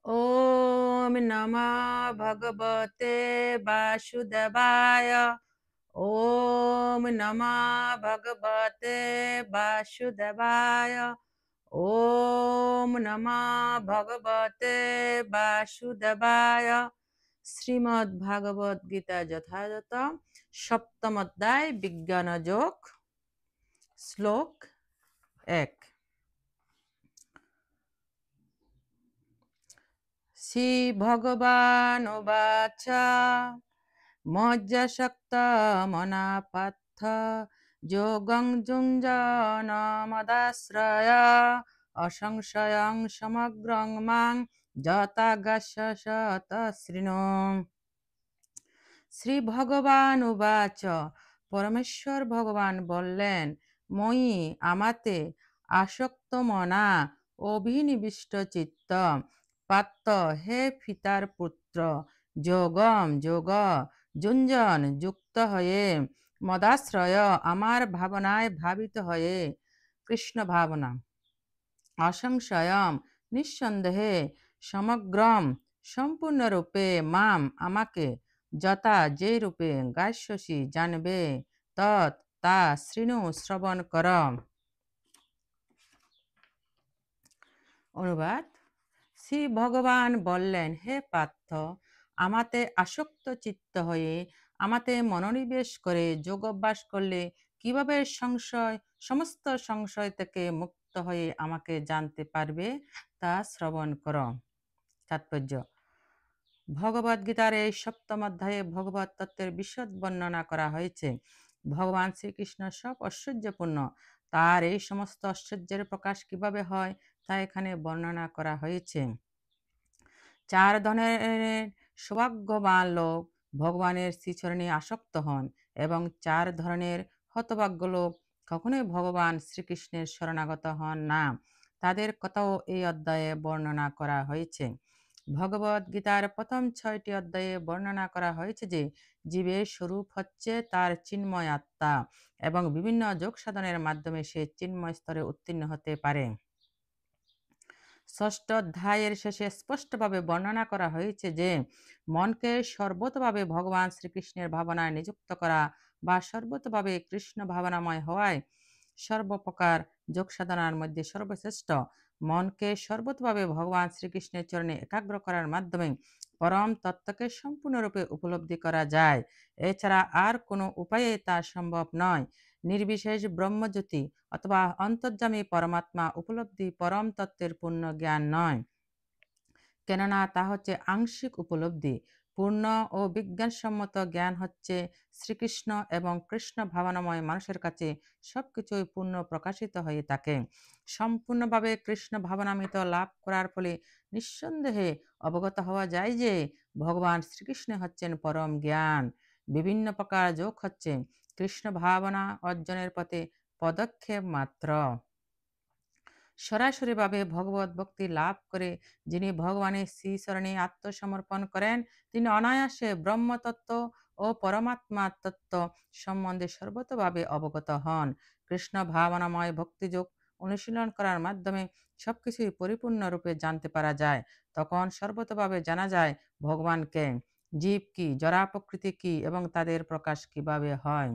ॐ नमः भगवते वासुदेवाय। ॐ नमः भगवते वासुदेवाय। ॐ नमः भगवते वासुदेवाय। শ্রীমদ্ ভাগবত গীতা যথাযথ সপ্তম অধ্যায় বিজ্ঞান যোগ শ্লোক 1। শ্রী ভগবান উবাচ মজ্জশক্ত মনা পার্থ যোগং যুঞ্জনমদাশ্রয় অসংশয়ং সমগ্রং মাং যথাগচ্ছত শৃণু। শ্রী ভগবান উবাচ পরমেশ্বর ভগবান বললেন, মই আমাতে আসক্ত মনা অভিনিবিষ্ট চিত্ত পাত্র হে পিতার পুত্র যোগম যোগ যুঞ্জন যুক্ত হয়ে মদাশ্রয় আমার ভাবনায় ভাবিত হয়ে কৃষ্ণ ভাবনা অসংশয়ম নিঃসন্দেহে সমগ্রম সম্পূর্ণরূপে মাম আমাকে যথা যে রূপে গাস্যসি জানবে তৎ তা শৃণু শ্রবণ কর। অনুবাদ: শ্রী ভগবান বললেন, হে পার্থ, আমাতে আসক্ত চিত্ত হয়ে আমাতে মনোনিবেশ করে যোগ অভ্যাস করলে কিভাবে সমস্ত সংশয় থেকে মুক্ত হয়ে আমাকে জানতে পারবে তা শ্রবণ কর। তাৎপর্য: ভগবদ গীতার এই সপ্তম অধ্যায়ে ভগবত তত্ত্বের বিশদ বর্ণনা করা হয়েছে। ভগবান শ্রীকৃষ্ণ সব ঐশ্বর্যপূর্ণ, তার এই সমস্ত ঐশ্বর্যের প্রকাশ কিভাবে হয় তা এখানে বর্ণনা করা হয়েছে। 4 ধরনের সৌভাগ্যবান লোক ভগবানের শ্রীচরণে আসক্ত হন এবং 4 ধরনের হতভাগ্য লোক কখনোই ভগবান শ্রীকৃষ্ণের শরণাগত হন না। তাদের কথাও এই অধ্যায়ে বর্ণনা করা হয়েছে। ভগবদ গীতার প্রথম 6টি অধ্যায়ে বর্ণনা করা হয়েছে যে জীবের স্বরূপ হচ্ছে তার চিন্ময় আত্মা এবং বিভিন্ন যোগ সাধনের মাধ্যমে সে চিন্ময় স্তরে উত্তীর্ণ হতে পারে। 6ষ্ঠ অধ্যায়ের শেষে স্পষ্টভাবে বর্ণনা করা হয়েছে যে মনকে সর্বতভাবে ভগবান শ্রীকৃষ্ণের ভাবনায় নিযুক্ত করা বা সর্বতভাবে কৃষ্ণ ভাবনাময় হওয়ায় সর্বপ্রকার যোগ সাধনার মধ্যে সর্বশ্রেষ্ঠ। মনকে সর্বতভাবে ভগবান শ্রীকৃষ্ণের চরণে একাগ্র করার মাধ্যমে পরম তত্ত্বকে সম্পূর্ণরূপে উপলব্ধি করা যায়। এছাড়া আর কোনো উপায়ে তা সম্ভব নয়। নির্বিশেষ ব্রহ্মজ্যোতি অথবা অন্তর্যামী পরমাত্মা উপলব্ধি পরম তত্ত্বের পূর্ণ জ্ঞান নয়, কেননা তা হচ্ছে আংশিক উপলব্ধি। পূর্ণ ও বিজ্ঞানসম্মত জ্ঞান হচ্ছে শ্রীকৃষ্ণ এবং কৃষ্ণ ভাবনাময় মানুষের কাছে সবকিছুই পূর্ণ প্রকাশিত হয়ে থাকে। সম্পূর্ণভাবে কৃষ্ণ ভাবনামৃত লাভ করার ফলে নিঃসন্দেহে অবগত হওয়া যায় যে ভগবান শ্রীকৃষ্ণ হচ্ছেন পরম জ্ঞান। বিভিন্ন প্রকার যোগ হচ্ছে কৃষ্ণ ভাবনা অর্জনের পথে পদক্ষেপ মাত্র। সরাসরিভাবে ভগবত ভক্তি লাভ করে যিনি ভগবানের শ্রীচরণে আত্মসমর্পণ করেন তিনি অনায়াসে ব্রহ্মতত্ত্ব ও পরমাত্মা তত্ত্ব সম্বন্ধে সর্বতভাবে অবগত হন। কৃষ্ণ ভাবনাময় ভক্তিযোগ অনুশীলন করার মাধ্যমে সবকিছুই পরিপূর্ণরূপে জানতে পারা যায়। তখন সর্বতভাবে জানা যায় ভগবান কে, জীব কি, জড়া প্রকৃতি কি এবং তাদের প্রকাশ কিভাবে হয়।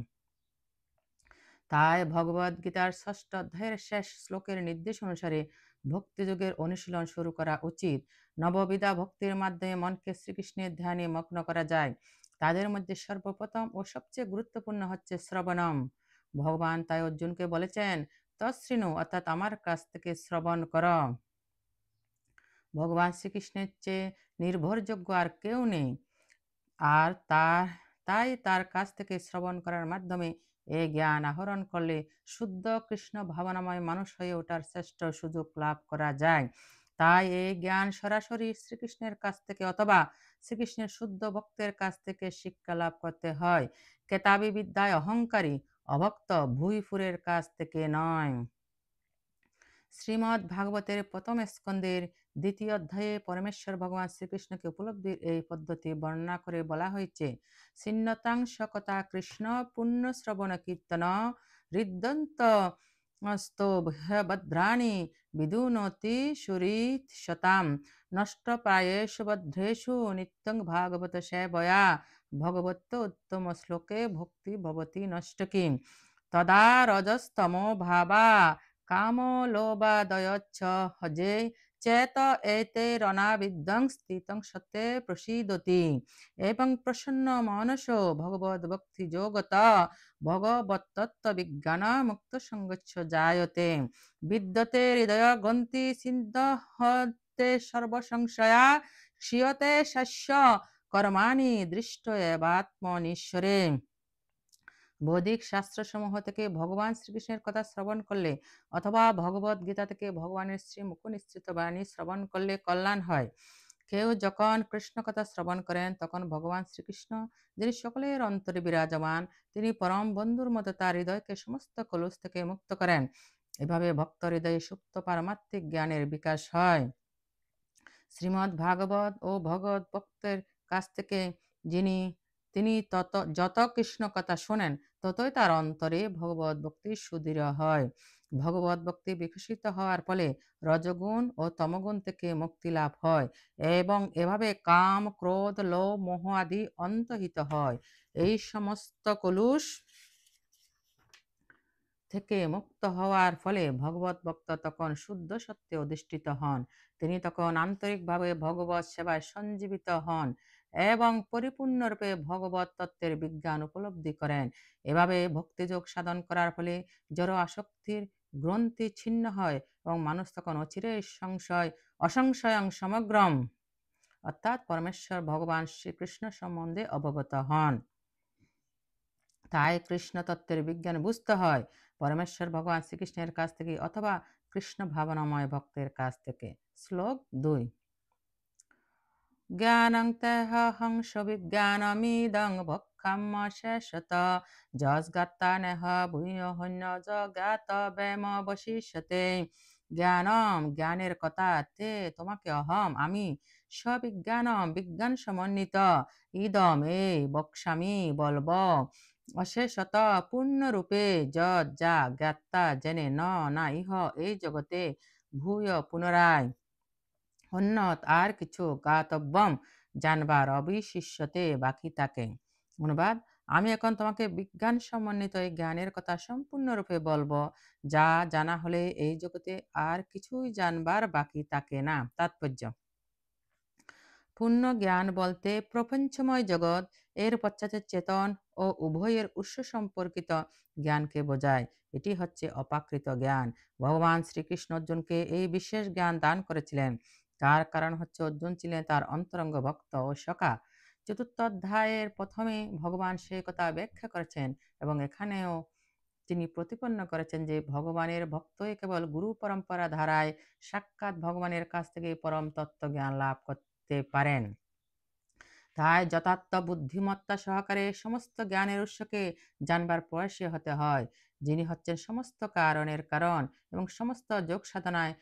তাই ভগবদ গীতার 6ষ্ঠ অধ্যায়ের শেষ শ্লোকের নির্দেশ অনুসারে ভক্তিযোগের অনুশীলন শুরু করা উচিত। নববিধা ভক্তির মাধ্যমে মনকে শ্রীকৃষ্ণের ধ্যানে মগ্ন করা যায়। তাদের মধ্যে সর্বপ্রথম ও সবচেয়ে গুরুত্বপূর্ণ হচ্ছে শ্রবণম। ভগবান তাই অর্জুনকে বলেছেন, তৎশৃণু অর্থাৎ আমার কাছ থেকে শ্রবণ কর। ভগবান শ্রীকৃষ্ণের চেয়ে নির্ভরযোগ্য আর কেউ নেই, আর তাই তার কাছ থেকে শ্রবণ করার মাধ্যমে এই জ্ঞান আহরণ করলে শুদ্ধ কৃষ্ণ ভাবনাময় মানুষ হয়ে ওঠার শ্রেষ্ঠ সুযোগ লাভ করা যায়। তাই এই জ্ঞান সরাসরি শ্রীকৃষ্ণের কাছ থেকে অথবা শ্রীকৃষ্ণের শুদ্ধ ভক্তের কাছ থেকে শিক্ষা লাভ করতে হয়। কেতাবী বিদ্যায় অহংকারী অভক্ত ভুইফুরের কাছ থেকে নয়। শ্রীমদ্ ভাগবতের প্রথম স্কন্ধের 2য় অধ্যায়ে পরমেশ্বর ভগবান শ্রীকৃষ্ণকে উপলব্ধির এই পদ্ধতি বর্ণনা করে বলা হয়েছে। ছিন্নতাং সকতা কৃষ্ণ পুণ্য শ্রবণ কীর্তন হৃদন্ত স্তোভদ্রাণী বিদুনতি সুরীৎসতাম নষ্টপ্রায়েষু বদ্ধেষু নিত্যং ভাগবত সেবয়া ভগবত উত্তম শ্লোকে ভক্তি ভবতি নষ্টকী তদা রজস্তমো ভাবা কাম লোভাদয়চ্ছ হজে চেত এতে রণাবিদ্যং স্থিতং সত্যে প্রসীদতি এবং প্রসন্ন মানসো ভগবদ ভক্তি যোগত ভগবতত্ত্ব বিজ্ঞান মুক্ত সঙ্গচ্ছ জায়তে বিদ্যতে হৃদয় গ্রন্থি সিদ্ধ হতে সর্বসংশয়া ক্ষীয়তে শাস্য কর্মাণি দৃষ্ট এবাত্মনীশ্বরে বৈদিক শাস্ত্রসমূহ থেকে ভগবান শ্রীকৃষ্ণের কথা শ্রবণ করলে অথবা ভগবত গীতা থেকে ভগবানের শ্রী মুখ নিঃসৃত বাণী শ্রবণ করলে কল্যাণ হয়। কেউ যখন কৃষ্ণ কথা শ্রবণ করেন তখন ভগবান শ্রীকৃষ্ণ, যিনি সকলের অন্তরে বিরাজমান, তিনি পরম বন্ধুর মতো তার হৃদয়কে সমস্ত কলুষ থেকে মুক্ত করেন। এভাবে ভক্ত হৃদয়ে সুপ্ত পারমাত্মিক জ্ঞানের বিকাশ হয়। শ্রীমদ্ ভাগবত ও ভগবত ভক্তের কাছ থেকে তিনি যত কৃষ্ণ কথা শোনেন ততই তার অন্তরে ভগবত ভক্তি সুদৃঢ় হয়। ভগবত ভক্তি বিকশিত হওয়ার ফলে রজগুণ ও তমগুণ থেকে মুক্তি লাভ হয় এবং এভাবে কাম, ক্রোধ, লোভ, মোহ আদি অন্তহিত হয়। এই সমস্ত কলুষ থেকে মুক্ত হওয়ার ফলে ভগবত ভক্ত তখন শুদ্ধ সত্যে অধিষ্ঠিত হন। তিনি তখন আন্তরিকভাবে ভগবত সেবায় সঞ্জীবিত হন এবং পরিপূর্ণরূপে ভগবত তত্ত্বের বিজ্ঞান উপলব্ধি করেন। এভাবে ভক্তিযোগ সাধন করার ফলে জড় আসক্তির গ্রন্থি ছিন্ন হয় এবং মানুষ তখন অচিরেই অসংশয়ং সমগ্রম অর্থাৎ পরমেশ্বর ভগবান শ্রীকৃষ্ণ সম্বন্ধে অবগত হন। তাই কৃষ্ণ তত্ত্বের বিজ্ঞান বুঝতে হয় পরমেশ্বর ভগবান শ্রীকৃষ্ণের কাছ থেকে অথবা কৃষ্ণ ভাবনাময় ভক্তের কাছ থেকে। শ্লোক 2। জ্ঞানং তেহং সবিজ্ঞানমিদং ভক্ষাম্য শেষত যস্গাত্তা নেহ ভূয়ঃন্য জজ্ঞাত ব্যাম বশিষ্যতে। জ্ঞানম জ্ঞানের কথা, তে তোমাকে অহম আমি, সবিজ্ঞানম বিজ্ঞান সমন্বিত, ইদম এই বক্সামি বলব, অশেষত পূর্ণরূপে যা জ্ঞাতা জেনে না ইহ এই জগতে ভূয় পুনরায় অন্যত আর কিছু জ্ঞাতব্যম জানবার অবিশিষ্যতে বাকি থাকে। অনুবাদ: আমি এখন তোমাকে বিজ্ঞান সমন্বিত এই জ্ঞানের কথা সম্পূর্ণরূপে বলবো, যা জানা হলে এই জগতে আর কিছুই জানবার বাকি থাকে না। তাৎপর্য: পূর্ণ জ্ঞান বলতে প্রপঞ্চময় জগৎ, এর পশ্চাতে চেতন ও উভয়ের উৎস সম্পর্কিত জ্ঞানকে বোঝায়। এটি হচ্ছে অপ্রাকৃত জ্ঞান। ভগবান শ্রীকৃষ্ণ অর্জুনকে এই বিশেষ জ্ঞান দান করেছিলেন। তার কারণ হচ্ছে অর্জুন ছিলেন তার অন্তরঙ্গ ভক্ত ও সখা। চতুর্থ অধ্যায়ের প্রথমে ভগবান সেই কথা ব্যাখ্যা করেছেন এবং এখানেও তিনি প্রতিপন্ন করেছেন যে ভগবানের ভক্তই কেবল গুরু পরম্পরা ধারায় সাক্ষাৎ ভগবানের কাছ থেকে পরম তত্ত্ব জ্ঞান লাভ করতে পারেন। তাই যথার্থ বুদ্ধিমত্তা সহকারে সমস্ত জ্ঞানের উৎসকে জানবার প্রয়াসী হতে হয়, যিনি হচ্ছেন সমস্ত কারণের কারণ এবং সমস্ত যোগ সাধনায়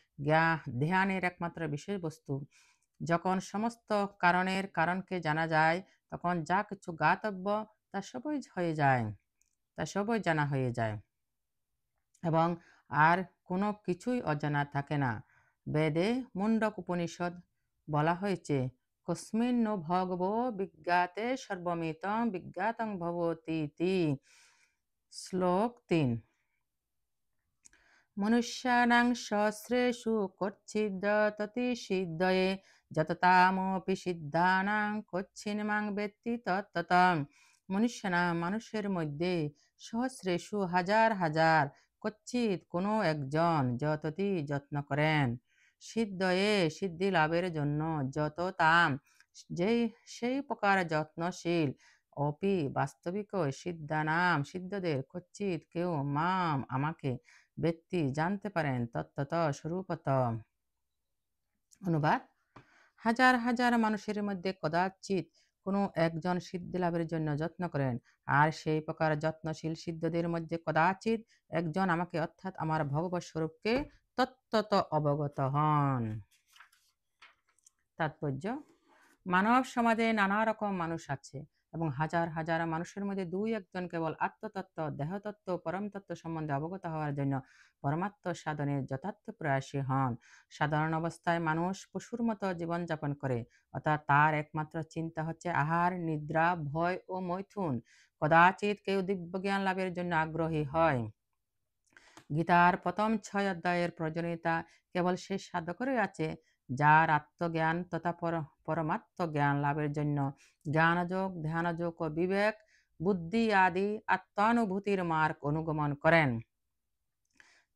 ধ্যানের একমাত্র বিষয়বস্তু। যখন সমস্ত কারণের কারণকে জানা যায় তখন যা কিছু জ্ঞাতব্য তা সবই জানা হয়ে যায় এবং আর কোনো কিছুই অজানা থাকে না। বেদে মুন্ডক উপনিষদ বলা হয়েছে, কস্মিন নো ভগবো বিজ্ঞাতে সর্বমিতং বিজ্ঞাতং ভবতীতি। শ্লোক 3। মনুষ্যানাং সহস্রেষু কচ্ছিদ্যততি সিদ্ধয়ে যততামপি সিদ্ধানাং কচ্ছিন্মাং বেত্তি তত্ত্বতম। মানুষের মধ্যে সহস্রেষু হাজার হাজার কচ্ছিৎ কোনো একজন যততি যত্ন করেন, সিদ্ধয়ে সিদ্ধি লাভের জন্য, যততাম সেই প্রকার যত্নশীল, অপি বাস্তবিক সিদ্ধানাম সিদ্ধদের কচ্ছিৎ কেউ মাম আমাকে ব্যক্তি জানতে পারেন তত্ত্বত স্বরূপত। অনুবাদ: হাজার হাজার মানুষের মধ্যে কদাচিৎ কোনো একজন সিদ্ধি লাভের জন্য যত্ন করেন, আর সেই প্রকার যত্নশীল সিদ্ধদের মধ্যে কদাচিৎ একজন আমাকে অর্থাৎ আমার ভগবৎ স্বরূপকে তত্ত্বত অবগত হন। তাৎপর্য: মানব সমাজে নানা রকম মানুষ আছে। এবং হাজার হাজার মানুষের মধ্যে দুই একজন কেবল আত্মতত্ত্ব, দেহতত্ত্ব, পরমতত্ত্ব সম্বন্ধে অবগত হওয়ার জন্য পরমাত্ম সাধনের যথার্থ প্রয়াসী হন। সাধারণ অবস্থায় মানুষ পশুর মতো জীবনযাপন করে, অর্থাৎ তার একমাত্র চিন্তা হচ্ছে আহার, নিদ্রা, ভয় ও মৈথুন। কদাচিৎ কেউ দিব্যজ্ঞান লাভের জন্য আগ্রহী হয়। গীতার প্রথম 6 অধ্যায়ের প্রয়োজনীয়তা কেবল সেই সাধকেরই আছে যার আত্মজ্ঞান তথা পরমাত্ম জ্ঞান লাভের জন্য জ্ঞানযোগ, ধ্যানযোগ ও বিবেক বুদ্ধি আদি আত্মানুভূতির মার্গ অনুগমন করেন।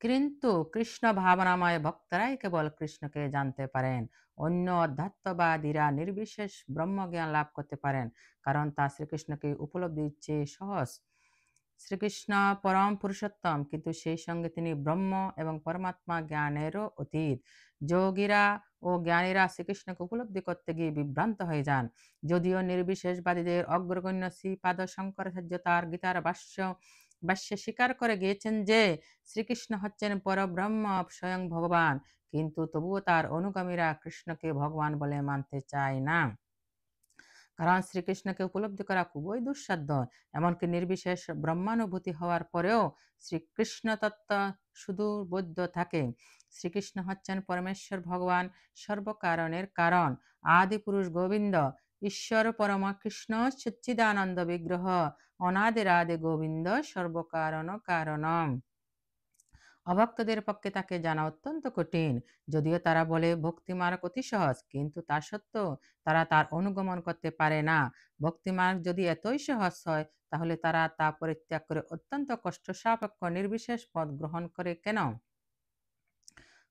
কিন্তু কৃষ্ণ ভাবনাময় ভক্তরাই কেবল কৃষ্ণকে জানতে পারেন। অন্য অধ্যাত্মবাদীরা নির্বিশেষ ব্রহ্মজ্ঞান লাভ করতে পারেন, কারণ তা শ্রীকৃষ্ণকে উপলব্ধির চেয়ে সহজ। শ্রীকৃষ্ণ পরম পুরুষোত্তম, কিন্তু সেই সঙ্গে তিনি ব্রহ্ম এবং পরমাত্মা জ্ঞানেরও অতীত। যোগীরা ও জ্ঞানীরা শ্রীকৃষ্ণকে উপলব্ধি করতে গিয়ে বিভ্রান্ত হয়ে যান। যদিও নির্বিশেষবাদীদের অগ্রগণ্য শ্রীপাদ শঙ্করাচার্য তার গীতার ভাষ্যে স্বীকার করে গিয়েছেন যে শ্রীকৃষ্ণ হচ্ছেন পরব্রহ্ম, স্বয়ং ভগবান, কিন্তু তবুও তার অনুগামীরা কৃষ্ণকে ভগবান বলে মানতে চায় না, কারণ শ্রীকৃষ্ণকে উপলব্ধি করা খুবই দুঃসাধ্য। এমনকি নির্বিশেষ ব্রহ্মানুভূতি হওয়ার পরেও শ্রীকৃষ্ণ তত্ত্ব শুধু বৈধ থাকে। শ্রীকৃষ্ণ হচ্ছেন পরমেশ্বর ভগবান, সর্বকারণের কারণ, আদি পুরুষ গোবিন্দ, ঈশ্বর পরম কৃষ্ণ সচ্চিদানন্দ বিগ্রহ, অনাদিরাদি গোবিন্দ, সর্বকারণ কারণম। অভক্তদের পক্ষে তাকে জানা অত্যন্ত কঠিন। যদিও তারা বলে ভক্তিমার্গ অতি সহজ, কিন্তু তা সত্ত্বেও তারা তার অনুগমন করতে পারে না। ভক্তিমার্গ যদি এতই সহজ হয়, তাহলে তারা তা পরিত্যাগ করে অত্যন্ত কষ্টসাপেক্ষ নির্বিশেষ পথ গ্রহণ করে কেন?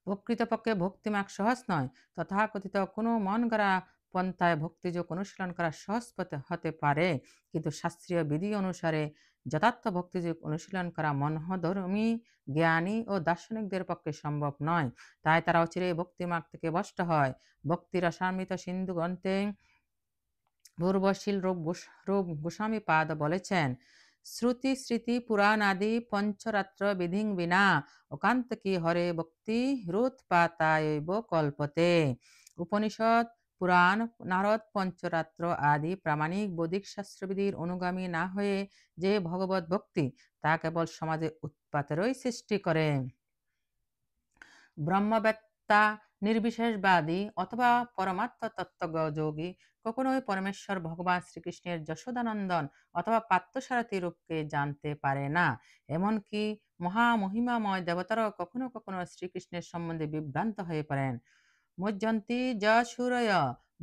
প্রকৃতপক্ষে ভক্তিমার্গ সহজ নয়। তথাকথিত কোনো মন গড়া পন্থায় ভক্তিযোগ অনুশীলন করা সহজ হতে পারে, কিন্তু শাস্ত্রীয় বিধি অনুসারে যথার্থ ভক্তিযোগ অনুশীলন করা মনঃধর্মী, জ্ঞানী ও দার্শনিকদের পক্ষে সম্ভব নয়। তাই তারা অচিরেই ভক্তিমার্গ থেকে ভ্রষ্ট হয়। ভক্তি রসামৃত সিন্ধু গ্রন্থে পূর্বশীল রূপ গোস্বামী পাদ বলেছেন, শ্রুতি স্মৃতি পুরাণ আদি পঞ্চরাত্র বিধিং বিনা অকান্তকি হরে ভক্তি হৃৎপাতায়ৈব কল্পতে। উপনিষদ, পুরাণ, নারদ, পঞ্চরাত্র আদি প্রামাণিক বৈদিক শাস্ত্রবিধির অনুগামী না হয়ে যে ভগবত ভক্তি, তা কেবল সমাজে উৎপাতেরই সৃষ্টি করে। ব্রহ্মবেত্তা, নির্বিশেষবাদী অথবা পরমাত্ম তত্ত্বজ্ঞ যোগী কখনোই পরমেশ্বর ভগবান শ্রীকৃষ্ণের যশোদানন্দন অথবা পার্থসারথী রূপকে জানতে পারে না। এমনকি মহামহিমাময় দেবতারাও কখনো কখনো শ্রীকৃষ্ণের সম্বন্ধে বিভ্রান্ত হয়ে পড়েন। মজ্জন্তি যশূরয়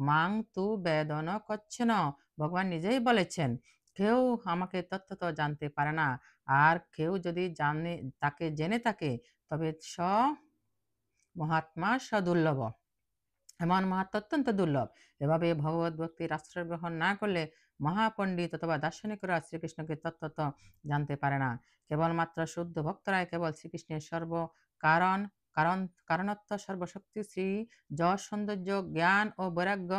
মাং তু বেদন কচ্ছন। ভগবান নিজেই বলেছেন, কেউ আমাকে তত্ত্বত জানতে পারে না, আর কেউ যদি জানে, তাকে জেনে থাকে, তবে মহাত্মা সদুর্লভ। এমন মাহাত্ম অত্যন্ত দুর্লভ। এভাবে ভগবত ভক্তির আশ্রয় গ্রহণ না করলে মহাপণ্ডিত অথবা দার্শনিকরা শ্রীকৃষ্ণকে তত্ত্বত জানতে পারে না। কেবলমাত্র শুদ্ধ ভক্তরাই কেবল শ্রীকৃষ্ণের কারণ কারণত্ব, সর্বশক্তি, শ্রী যশ, সৌন্দর্য, জ্ঞান ও বৈরাগ্য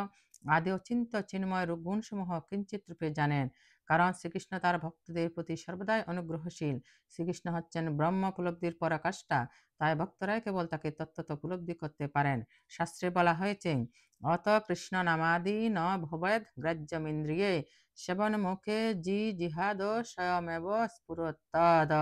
আদি অচিন্ত চিন্ময় গুণসমূহ কিঞ্চিত রূপে জানেন, কারণ শ্রীকৃষ্ণ তার ভক্তদের প্রতি সর্বদাই অনুগ্রহশীল। শ্রীকৃষ্ণ হচ্ছেন ব্রহ্ম উপলব্ধির পরাকাষ্ঠা, তাই ভক্তরাই কেবল তাকে তত্ত্বত উপলব্ধি করতে পারেন। শাস্ত্রে বলা হয়েছে, অত কৃষ্ণ নামাদি ন ভবেদ গ্রাহ্যমিন্দ্রিয়ে সেবন মুখে জিহাদ স্বয়মেব স্ফুরত্তদ।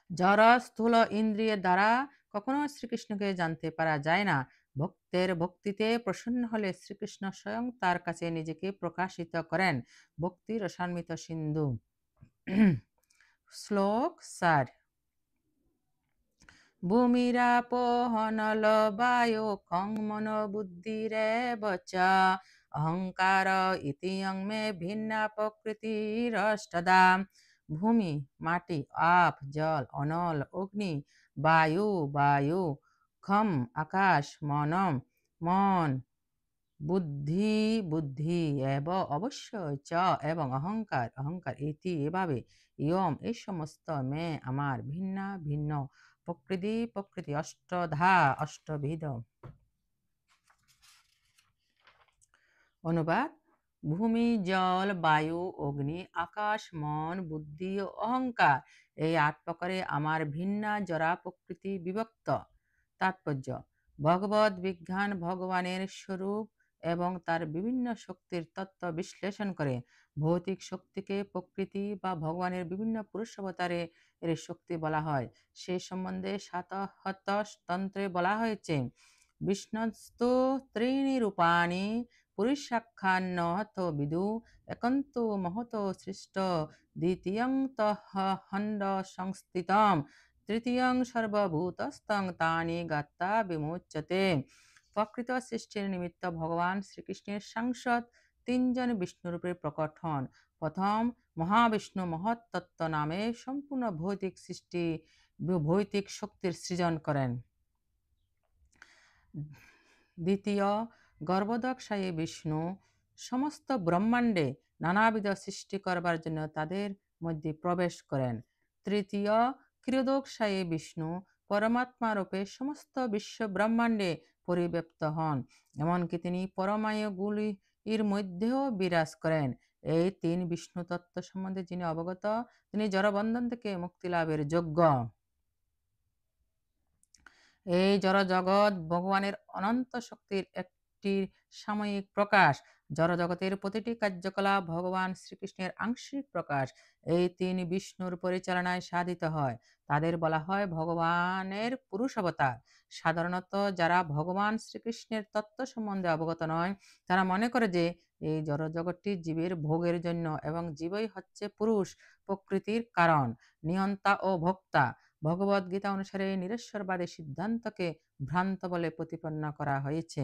জড় স্থূল ইন্দ্রিয়ের দ্বারা কখনো শ্রীকৃষ্ণকে জানতে পারা যায় না। ভক্তের ভক্তিতে প্রসন্ন হলে শ্রীকৃষ্ণ স্বয়ং তার কাছে নিজেকে প্রকাশিত করেন। ভক্তি রসান্বিত সিন্ধু। শ্লোক 4। ভূমিরাপোহনল বায়ো খং মনো বুদ্ধিরেব চ অহংকার ইতি মে ভিন্না প্রকৃতিরষ্টদা। ভূমি মাটি, আপ জল, অনল অগ্নি, বায়ু খম আকাশ, মন বুদ্ধি এবং অবশ্যই চ এবং অহংকার ইতি এভাবে ইয়ম এই সমস্ত মে আমার ভিন্না ভিন্ন প্রকৃতি অষ্টধা অষ্টবিধ। অনুবাদ: ভূমি, জল, বায়ু, অগ্নি, আকাশ, মন, বুদ্ধি ও অহংকার এই 8 প্রকারে আমার ভিন্না জড়া প্রকৃতি বিভক্ত। তাৎপর্য: ভগবদ বিজ্ঞান ভগবানের স্বরূপ এবং তার বিভিন্ন শক্তির তত্ত্ব বিশ্লেষণ করে। ভৌতিক শক্তিকে প্রকৃতি বা ভগবানের বিভিন্ন পুরুষ অবতারে এর শক্তি বলা হয়। সেই সম্বন্ধে সাতহত তন্ত্রে বলা হয়েছে, বিষ্ণস্তু ত্রীণি রূপাণি পুরুষাখ্যান্নহত বিদু একন্ত মহত সৃষ্ট দ্বিতীয়ং তহ খণ্ড সংস্থিতম তৃতীয়ং সর্বভূতস্তং তানি গাত্তা বিমুচ্যতে। প্রকৃত সৃষ্টির নিমিত্ত ভগবান শ্রীকৃষ্ণের সাংসদ তিনজন বিষ্ণুরূপে প্রকট হন। প্রথম মহাবিষ্ণু মহত্তত্ত্ব নামে সম্পূর্ণ ভৌতিক শক্তির সৃজন করেন। দ্বিতীয় গর্ভোদকশায়ী বিষ্ণু সমস্ত ব্রহ্মাণ্ডে নানাবিধ সৃষ্টি করবার জন্য তাদের মধ্যে প্রবেশ করেন। তৃতীয় ক্ষীরোদকশায়ী বিষ্ণু পরমাত্মা রূপে সমস্ত বিশ্ব ব্রহ্মাণ্ডে পরিব্যাপ্ত হন, এমনকি তিনি পরমায়ুগুলির মধ্যেও বিরাজ করেন। এই তিন বিষ্ণু তত্ত্ব সম্বন্ধে যিনি অবগত, তিনি জড়বন্ধন থেকে মুক্তি লাভের যোগ্য। এই জড়জগৎ ভগবানের অনন্ত শক্তির একটি সাময়িক প্রকাশ। জড়জগতের প্রতিটি কার্যকলাপ ভগবান শ্রীকৃষ্ণের আংশিক প্রকাশ। এই তিন বিষ্ণুর পরিচালনায় সাধিত হয়। তাদের বলা হয় ভগবানের পুরুষ অবতার। সাধারণত যারা ভগবান শ্রীকৃষ্ণের তত্ত্ব সম্বন্ধে অবগত নয়, তারা মনে করে যে এই জড়জগৎটি জীবের ভোগের জন্য এবং জীবই হচ্ছে পুরুষ প্রকৃতির কারণ, নিয়ন্তা ও ভোক্তা। ভগবদ গীতা অনুসারে নিরেশ্বরবাদী সিদ্ধান্তকে ভ্রান্ত বলে প্রতিপন্ন করা হয়েছে।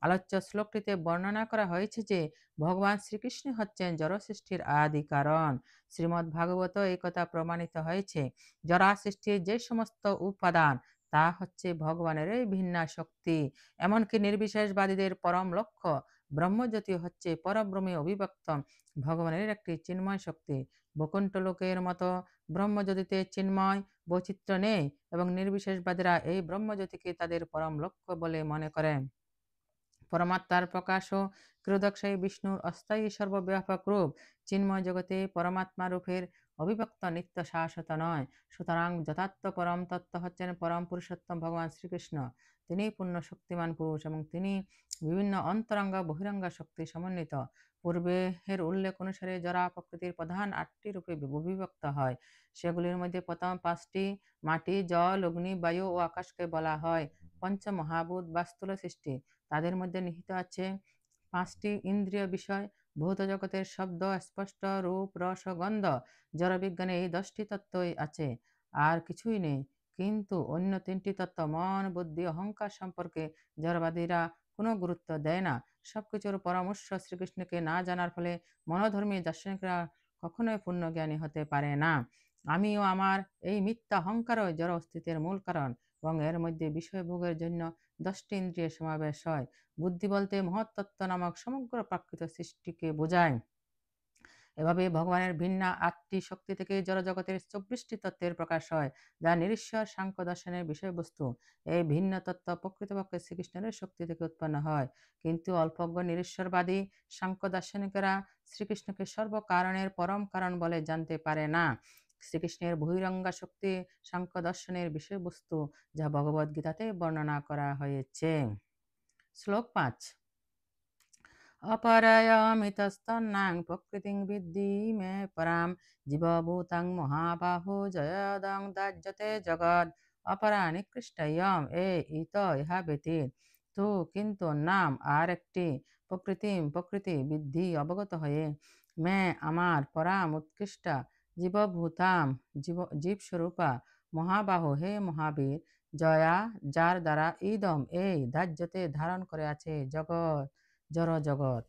আলোচ্য শ্লোকটিতে বর্ণনা করা হয়েছে যে ভগবান শ্রীকৃষ্ণ হচ্ছেন জড় সৃষ্টির আদি কারণ। শ্রীমদ্ ভাগবত এই কথা প্রমাণিত হয়েছে। জড়া সৃষ্টির যে সমস্ত উপাদান তা হচ্ছে ভগবানের এই ভিন্ন শক্তি। এমনকি নির্বিশেষবাদীদের পরম লক্ষ্য ব্রহ্মজ্যোতি হচ্ছে পরব্রহ্মে অভিব্যক্ত ভগবানের একটি চিন্ময় শক্তি। বৈকুণ্ঠ লোকের মতো ব্রহ্মজ্যোতিতে চিন্ময় বৈচিত্র্য নেই এবং নির্বিশেষবাদীরা এই ব্রহ্মজ্যোতিকে তাদের পরম লক্ষ্য বলে মনে করেন। পরমাত্মার প্রকাশ ও ক্ষীরোদকশায়ী বিষ্ণুর অস্থায়ী সর্বব্যাপক রূপ চিন্ময় জগতে পরমাত্মা রূপের অবিভক্ত নিত্য শাশ্বত নয়। সুতরাং যথার্থ পরম তত্ত্ব হচ্ছেন পরম পুরুষোত্তম ভগবান শ্রীকৃষ্ণ। তিনি পূর্ণ শক্তিমান পুরুষ এবং তিনি বিভিন্ন অন্তরঙ্গ বহিরঙ্গ শক্তি সমন্বিত। পূর্বের উল্লেখ অনুসারে জড়া প্রকৃতির প্রধান 8টি রূপে বিভক্ত হয়। সেগুলির মধ্যে প্রথম 5টি মাটি, জল, অগ্নি, বায়ু ও আকাশকে বলা হয় পঞ্চমহাভূত বা স্থূল সৃষ্টি। তাদের মধ্যে নিহিত আছে 5টি ইন্দ্রিয় বিষয়, ভৌত জগতের শব্দ, স্পষ্ট, রূপ, রস ও গন্ধ। জড়বিজ্ঞানে এই 10টি তত্ত্বই আছে, আর কিছুই নেই। কিন্তু অন্য 3টি তত্ত্ব মন, বুদ্ধি, অহংকার সম্পর্কে জড়বাদীরা কোনো গুরুত্ব দেয় না। সবকিছুর পরামর্শ শ্রীকৃষ্ণকে না জানার ফলে মনোধর্মী দার্শনিকরা কখনোই পূর্ণ জ্ঞানী হতে পারে না। আমি ও আমার এই মিথ্যা অহংকারই জড় অস্তিত্বের মূল কারণ এবং এর মধ্যে বিষয় ভোগের জন্য 10টি ইন্দ্রিয়ের সমাবেশ হয়। বুদ্ধি বলতে মহত্তত্ত্ব নামক সমগ্র প্রাকৃত সৃষ্টিকে বোঝায়। এভাবে ভগবানের ভিন্ন 8টি শক্তি থেকে জড়জগতের 24টি তত্ত্বের প্রকাশ হয়, যা নিরীশ্বর সাংখ্য দর্শনের বিষয়বস্তু। এই ভিন্ন তত্ত্ব প্রকৃতপক্ষে শ্রীকৃষ্ণের শক্তি থেকে উৎপন্ন হয়, কিন্তু অল্পজ্ঞ নিরীশ্বরবাদী সাংখ্য দার্শনিকেরা শ্রীকৃষ্ণকে সর্বকারণের পরম কারণ বলে জানতে পারে না। শ্রীকৃষ্ণের বহিরঙ্গ শক্তি সাংখ্য দর্শনের বিষয়বস্তু, যা ভগবদ গীতাতে বর্ণনা করা হয়েছে। শ্লোক 5। অপরয়মিতস্তন্নাং প্রকৃতিং বিদ্ধি মে পরাম জীবভূতাং মহাবাহো জয়দং দাজ্যতে জগৎ অপরা নিকৃষ্টয়ম ইত ইহা ব্যতীত তু কিন্তু নাম আর একটি প্রকৃতি বিদ্ধি অবগত হয়ে মে আমার পরাম উৎকৃষ্ট জীবভূতাম জীবস্বরূপা মহাবাহো হে মহাবীর জয়া যার দ্বারা ইদম এই ধার্যতে ধারণ করে আছে জগৎ জড়জগৎ।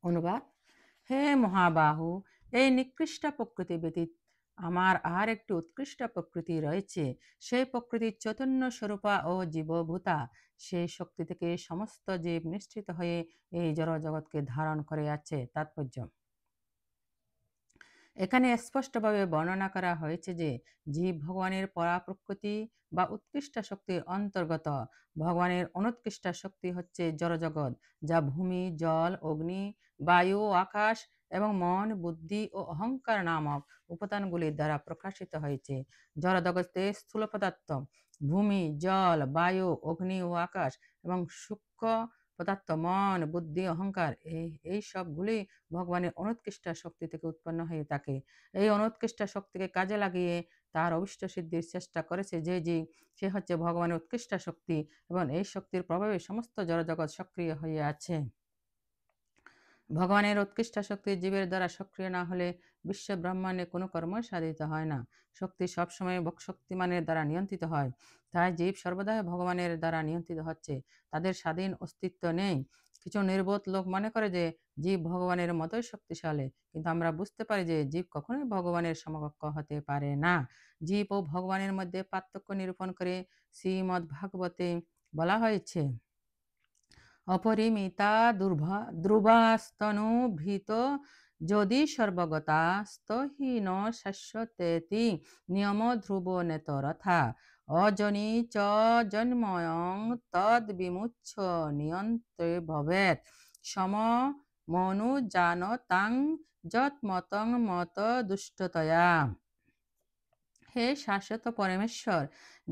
অনুবাদ: হে মহাবাহু, এই নিকৃষ্ট প্রকৃতি ব্যতীত আমার আর একটি উৎকৃষ্ট প্রকৃতি রয়েছে। সেই প্রকৃতির চৈতন্য স্বরূপা ও জীবভূতা। সেই শক্তি থেকে সমস্ত জীব নিঃসৃত হয়ে এই জড়জগৎকে ধারণ করে আছে। তাৎপর্য: এখানে স্পষ্টভাবে বর্ণনা করা হয়েছে যে জীব ভগবানের পরাপ্রকৃতি বা উৎকৃষ্ট শক্তির অন্তর্গত। ভগবানের অনুৎকৃষ্ট শক্তি হচ্ছে জড়জগৎ, যা ভূমি, জল, অগ্নি, বায়ু ও আকাশ এবং মন, বুদ্ধি ও অহংকার নামক উপাদানগুলির দ্বারা প্রকাশিত হয়েছে। জড়জগতে স্থূল পদার্থ, ভূমি, জল, বায়ু, অগ্নি ও আকাশ এবং সূক্ষ্ম পদার্থ, মন, বুদ্ধি, অহংকার, এই সবগুলি ভগবানের অনুৎকৃষ্ট শক্তি থেকে উৎপন্ন হয়ে থাকে। এই অনুৎকৃষ্ট শক্তিকে কাজে লাগিয়ে তার অভিষ্ট সিদ্ধির চেষ্টা করেছে যে জীব, সে হচ্ছে ভগবানের উৎকৃষ্ট শক্তি এবং এই শক্তির প্রভাবে সমস্ত জড়জগৎ সক্রিয় হয়ে আছে। ভগবানের উৎকৃষ্ট শক্তি জীবের দ্বারা সক্রিয় না হলে বিশ্ব ব্রহ্মাণ্ডে কোনো কর্মই সাধিত হয় না। শক্তি সবসময় শক্তিমানের দ্বারা নিয়ন্ত্রিত হয়। তাই জীব সর্বদাই ভগবানের দ্বারা নিয়ন্ত্রিত হচ্ছে, তাদের স্বাধীন অস্তিত্ব নেই। কিছু নির্বোধ লোক মনে করে যে জীব ভগবানের মতোই শক্তিশালী, কিন্তু আমরা বুঝতে পারি যে জীব কখনোই ভগবানের সমকক্ষ হতে পারে না। জীব ও ভগবানের মধ্যে পার্থক্য নিরূপণ করে শ্রীমদ্ ভাগবতে বলা হয়েছে, অপরিমিতা ধ্রুবাস্তনুভৃত যদি সর্বগতা স্তহীন শাশ্বতেতি নিয়ম ধ্রুব নেতরথা অজনি চ জন্ময়ং তদ বিমুচ্ছ নিয়ন্ত্রে ভবেত সম মনু জানতাং যৎমতং মত দুষ্টতয়া। হে শাশ্বত পরমেশ্বর,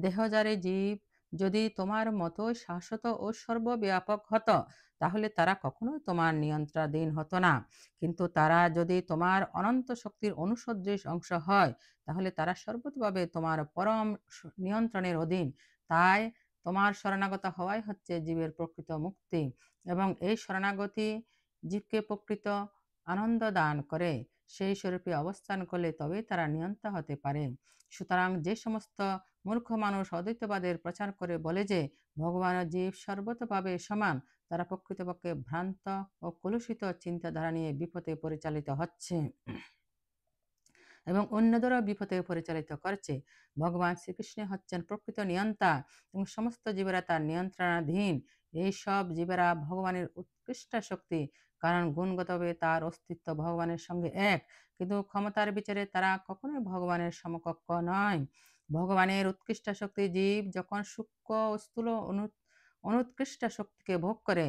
দেহজারে জীব যদি তোমার মতো শাশ্বত ও সর্বব্যাপক হতো, তাহলে তারা কখনোই তোমার নিয়ন্ত্রণাধীন হতো না। কিন্তু তারা যদি তোমার অনন্ত শক্তির অনুসদৃশ অংশ হয়, তাহলে তারা সর্বতভাবে তোমার পরম নিয়ন্ত্রণের অধীন। তাই তোমার শরণাগত হওয়াই হচ্ছে জীবের প্রকৃত মুক্তি, এবং এই শরণাগতি জীবকে প্রকৃত আনন্দ দান করে। সেই স্বরূপে অবস্থান করলে তবেই তারা নিয়ন্ত্রণ হতে পারে। সুতরাং যে সমস্ত মূর্খ মানুষ অদ্বৈতবাদের প্রচার করে বলে যে ভগবান ও জীব সর্বতভাবে সমান, তারা প্রকৃতপক্ষে ভ্রান্ত ও কলুষিত চিন্তাধারা নিয়ে বিপথে পরিচালিত হচ্ছে এবং অন্যদেরও বিপথে পরিচালিত করছে। ভগবান শ্রীকৃষ্ণ হচ্ছেন প্রকৃত নিয়ন্তা এবং সমস্ত জীবেরা তার নিয়ন্ত্রণাধীন। এই সব জীবেরা ভগবানের উৎকৃষ্ট শক্তি, কারণ গুণগতভাবে তার অস্তিত্ব ভগবানের সঙ্গে এক, কিন্তু ক্ষমতার বিচারে তারা কখনোই ভগবানের সমকক্ষ নয়। ভগবানের উৎকৃষ্ট শক্তি জীব যখন সূক্ষ্ম ও স্থূল অনুৎকৃষ্ট শক্তিকে ভোগ করে,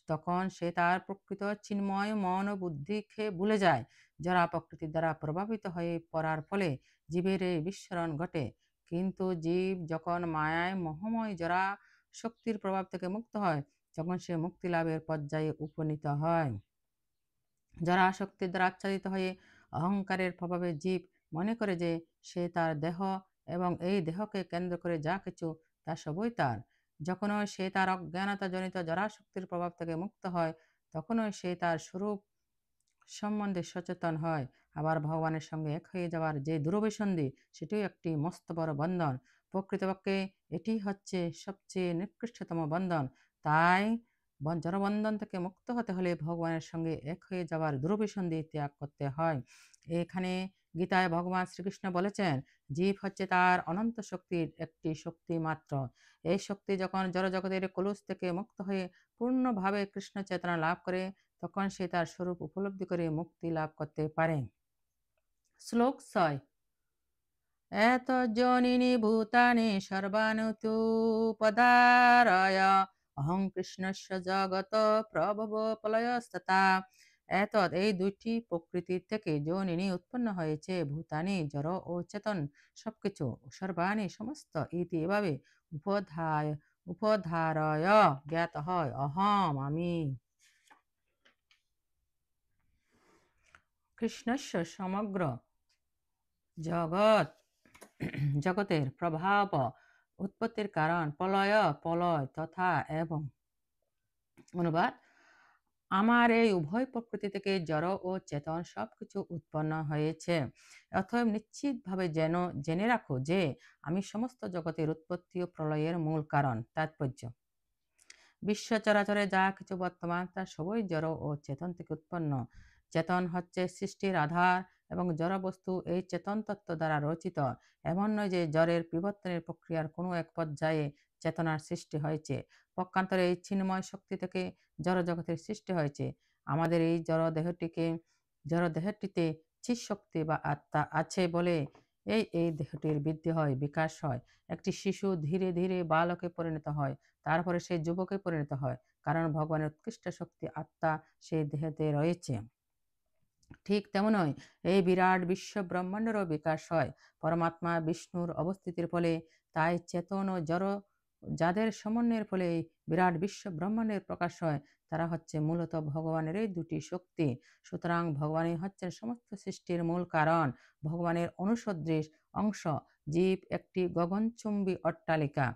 তখন সে তার প্রকৃত চিন্ময় মন ও বুদ্ধিকে ভুলে যায়। যারা প্রকৃতির দ্বারা প্রভাবিত হয়ে পড়ার ফলে জীবের এই বিস্মরণ ঘটে। কিন্তু জীব যখন মায়ায় মোহময় জরা শক্তির প্রভাব থেকে মুক্ত হয়, তখন সে মুক্তি লাভের পর্যায়ে উপনীত হয়। যারা শক্তির দ্বারা আচ্ছাদিত হয়ে অহংকারের প্রভাবে জীব মনে করে যে সে তার দেহ এবং এই দেহকে কেন্দ্র করে যা কিছু তা সবই তার। যখনই সে তার অজ্ঞানতা জনিত জরা শক্তির প্রভাব থেকে মুক্ত হয়, তখনই সে তার স্বরূপ সম্বন্ধে সচেতন হয়। আবার ভগবানের সঙ্গে এক হয়ে যাওয়ার যে দুরভিসন্ধি, সেটিও একটি মস্ত বড় বন্ধন। প্রকৃতপক্ষে এটি হচ্ছে সবচেয়ে নিকৃষ্টতম বন্ধন। তাই জড়বন্ধন থেকে মুক্ত হতে হলে ভগবানের সঙ্গে এক হয়ে যাওয়ার দুরভিসন্ধি ত্যাগ করতে হয়। এখানে গীতায় ভগবান শ্রীকৃষ্ণ বলেছেন, জীব হচ্ছে তার অনন্ত শক্তির একটি শক্তি মাত্র। এই শক্তি যখন জড়জগতের কলুষ থেকে মুক্ত হয়ে পূর্ণভাবে কৃষ্ণ চেতনা লাভ করে, তখন সে তার স্বরূপ উপলব্ধি করে মুক্তি লাভ করতে পারে। শ্লোক ৬। এতজ্জনিনি ভূতানি সর্বানুতুপদারয় অহং কৃষ্ণস্য জগত প্রভব প্রলয়স্তথা। এতদ এই দুইটি প্রকৃতির থেকে যোনিনি উৎপন্ন হয়েছে, ভূতানি জড় ও চেতন সবকিছু, সর্বাণি সমস্ত, ইতি এভাবে উপধারয় জ্ঞাত হয়, অহম আমি। কৃষ্ণস্য সমগ্র জগতের প্রভাব, উৎপত্তির কারণ, প্রলয় তথা এবং। অনুবাদ: আমার এই উভয় প্রকৃতি থেকে জড় ও চেতন সবকিছু উৎপন্ন হয়েছে। অতএব নিশ্চিতভাবে জেনে রাখো যে আমি সমস্ত জগতের উৎপত্তি ও প্রলয়ের মূল কারণ। তাৎপর্য: বিশ্ব চরাচরে যা কিছু বর্তমান তা সবই জড় ও চেতন থেকে উৎপন্ন। চেতন হচ্ছে সৃষ্টির আধার এবং জড় বস্তু এই চেতন তত্ত্ব দ্বারা রচিত। এমন নয় যে জড়ের বিবর্তনের প্রক্রিয়ার কোনো এক পর্যায়ে চেতনার সৃষ্টি হয়েছে। পক্ষান্তরে এই চিন্ময় শক্তি থেকে জড় জগতের সৃষ্টি হয়েছে। আমাদের এই জড় দেহটিতে চিৎ শক্তি বা আত্মা আছে বলে এই দেহটির বৃদ্ধি হয়, বিকাশ হয়। একটি শিশু ধীরে ধীরে বালকে পরিণত হয়, তারপরে সে যুবকে পরিণত হয়, কারণ ভগবানের উৎকৃষ্ট শক্তি আত্মা সেই দেহতে রয়েছে। ঠিক তেমনই এই বিরাট বিশ্ব ব্রহ্মাণ্ডেরও বিকাশ হয় পরমাত্মা বিষ্ণুর অবস্থিতির ফলে। তাই চেতন ও জড় যাদের সমন্বয়ের ফলে এই বিরাট বিশ্ব ব্রহ্মাণ্ডের প্রকাশ হয়, তারা হচ্ছে মূলত ভগবানের এই দুটি শক্তি। সুতরাং ভগবানই হচ্ছেন সমস্ত সৃষ্টির মূল কারণ। ভগবানের অনুসদৃশ অংশ জীব একটি গগনচুম্বী অট্টালিকা,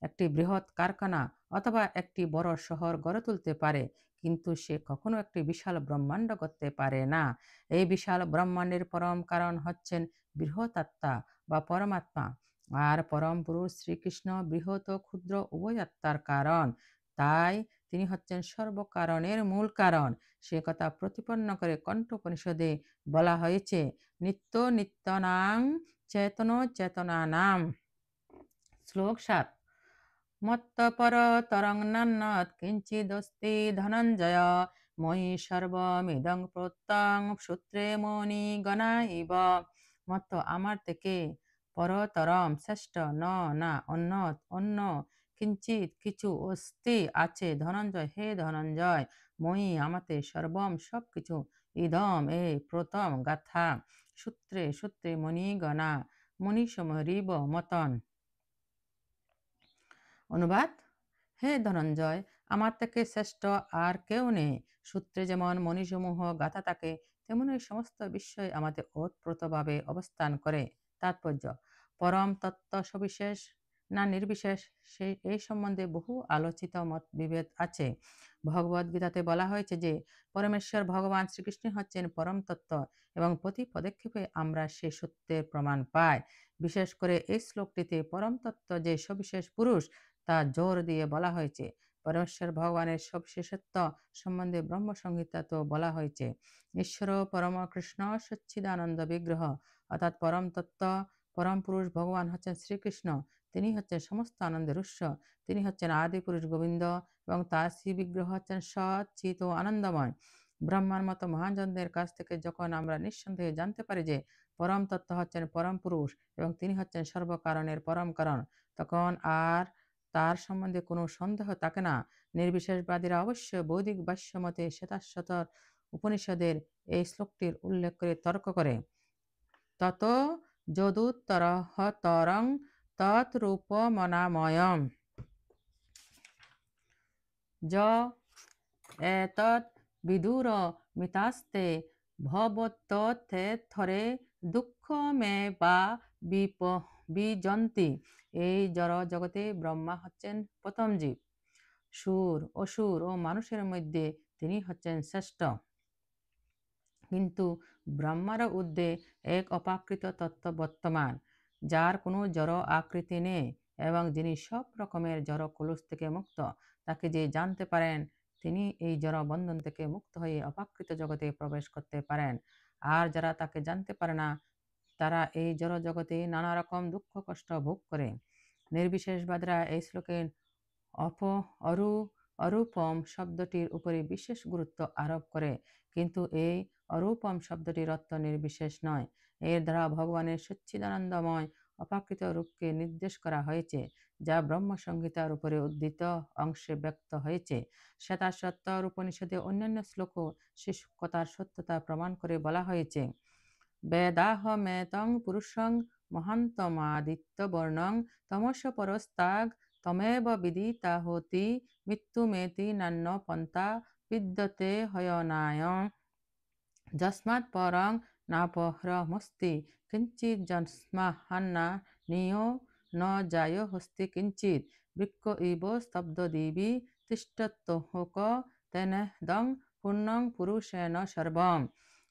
একটি বৃহৎ কারখানা অথবা একটি বড় শহর গড়ে তুলতে পারে, কিন্তু সে কখনো একটি বিশাল ব্রহ্মাণ্ড করতে পারে না। এই বিশাল ব্রহ্মাণ্ডের পরম কারণ হচ্ছেন বৃহৎ আত্মা বা পরমাত্মা। আর পরম পুরুষ শ্রীকৃষ্ণ বৃহৎ ও ক্ষুদ্র উভয় আত্মার কারণ। তাই তিনি হচ্ছেন সর্বকারণের মূল কারণ। সে কথা প্রতিপন্ন করে কণ্ঠোপনিষদে বলা হয়েছে, নিত্য নিত্যানাং চেতন চেতনানাম। শ্লোক ৭। মত্তপর তরঙ্গন্নাথ কিঞ্চিদস্তি ধনঞ্জয় ময়ি সর্বমিদং প্রত্যং সূত্রে মনি গণা ইব। মত্ত আমার থেকে পরতরম শ্রেষ্ঠ ন না অন্য অন্য কিঞ্চিত কিছু অস্তি আছে ধনঞ্জয় হে ধনঞ্জয় মই আমাতে সর্বম সবকিছু ইদম এই প্রথম গাথা সূত্রে সূত্রে মণিগণা মণিসমূহ রিব মতন। অনুবাদ: হে ধনঞ্জয়, আমার থেকে শ্রেষ্ঠ আর কেউ নেই। সূত্রে যেমন মণিসমূহ গাথা থাকে, তেমনি সমস্ত বিশ্বই আমাদের ওতপ্রোতভাবে অবস্থান করে। তাৎপর্য: পরম তত্ত্ব সবিশেষ না নির্বিশেষ, এই সম্বন্ধে বহু আলোচিত মত বিভেদ আছে। ভগবদ গীতাতে বলা হয়েছে যে পরমেশ্বর ভগবান শ্রীকৃষ্ণ হচ্ছেন পরম তত্ত্ব এবং প্রতি পদক্ষেপে আমরা সে সত্যের প্রমাণ পাই। বিশেষ করে এই শ্লোকটিতে পরম তত্ত্ব যে সবিশেষ পুরুষ তা জোর দিয়ে বলা হয়েছে। পরমেশ্বর ভগবানের সবিশেষত্ব সম্বন্ধে ব্রহ্মসংহিতা তো বলা হয়েছে, ঈশ্বর পরম কৃষ্ণ সচ্চিদানন্দ বিগ্রহ, অর্থাৎ পরম তত্ত্ব পরম পুরুষ ভগবান হচ্ছেন শ্রীকৃষ্ণ। তিনি হচ্ছেন সমস্ত আনন্দের উৎস। তিনি হচ্ছেন আদি পুরুষ গোবিন্দ এবং তার শ্রী বিগ্রহ হচ্ছেন সৎ চিত ও আনন্দময়। ব্রহ্মার মতো মহাজনদের কাছ থেকে যখন আমরা নিঃসন্দেহে জানতে পারি যে পরম তত্ত্ব হচ্ছেন পরম পুরুষ এবং তিনি হচ্ছেন সর্বকারণের পরম কারণ, তখন আর তার সম্বন্ধে কোনো সন্দেহ থাকে না। নির্বিশেষবাদীরা অবশ্য বৈদিক ভাষ্য মতে শ্বেতাশ্বতর উপনিষদের এই শ্লোকটির উল্লেখ করে তর্ক করে, তত যদুত্তরহতরং তৎরূপমনাময়ম য এতৎ বিদুর মিতাস্তে ভবত্যথরে দুঃখমে বা বিজন্তি। এই জড় জগতে ব্রহ্মা হচ্ছেন প্রথম জীব। সুর, অসুর ও মানুষের মধ্যে তিনি হচ্ছেন শ্রেষ্ঠ। কিন্তু ব্রহ্মার ঊর্ধ্বে এক অপ্রাকৃত তত্ত্ব বর্তমান, যার কোনো জড় আকৃতি নেই এবং যিনি সব রকমের জড় কলুষ থেকে মুক্ত। তাকে যে জানতে পারেন, তিনি এই জড় বন্ধন থেকে মুক্ত হয়ে অপ্রাকৃত জগতে প্রবেশ করতে পারেন। আর যারা তাকে জানতে পারে না, তারা এই জড় জগতে নানা রকম দুঃখ কষ্ট ভোগ করে। নির্বিশেষবাদীরা এই শ্লোকে অরু অরূপম শব্দটির উপরে বিশেষ গুরুত্ব আরোপ করে, কিন্তু এই অরূপম শব্দটির অর্থ নির্বিশেষ নয়। এর দ্বারা ভগবানের সচ্চিদানন্দময় অপ্রাকৃত রূপকে নির্দেশ করা হয়েছে, যা ব্রহ্মসংহিতার উপরে উদ্ধৃত অংশে ব্যক্ত হয়েছে। শ্বেতাশ্বতর উপনিষদে অন্যান্য শ্লোকও সে কথার সত্যতা প্রমাণ করে বলা হয়েছে, বেদাহমেতং পুরুষং মহান্তমাদিত্যবর্ণং তমস্য পরস্তাগ তমেব বিদিতা হতি মৃত্যুমেতি নান্য পন্থা বিদ্যতে হয়নায় যস্মাৎ পরং নাপহরমস্তি কিঞ্চিৎ যস্মাহান্না নিয়ো ন যায় হস্তি কিঞ্চিৎ বৃক্ষ ইব স্তব্ধ দিবি তিষ্ঠত্যহোক তেনেদং পূর্ণং পুরুষেণ সর্বম।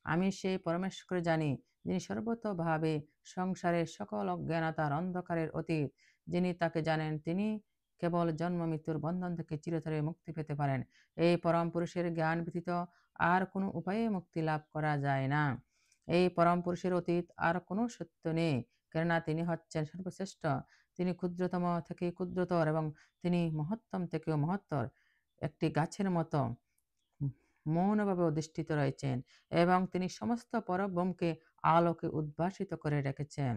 আমি সেই পরমেশ্বর জানি, যিনি সর্বতোভাবে সংসারের সকল অজ্ঞানতার অন্ধকারের অতীত। যিনি তাকে জানেন, তিনি কেবল জন্ম মৃত্যুর বন্ধন থেকে চিরতরে মুক্তি পেতে পারেন। এই পরম পুরুষের জ্ঞান ব্যতীত আর কোনো উপায়ে মুক্তি লাভ করা যায় না। এই পরম পুরুষের অতীত আর কোনো সত্য নেই, কেননা তিনি হচ্ছেন সর্বশ্রেষ্ঠ। তিনি ক্ষুদ্রতম থেকে ক্ষুদ্রতর এবং তিনি মহত্তম থেকেও মহত্তর। একটি গাছের মতো মৌনভাবে অধিষ্ঠিত রয়েছেন এবং তিনি সমস্ত পরব্রহ্মকে আলোকে উদ্ভাসিত করে রেখেছেন।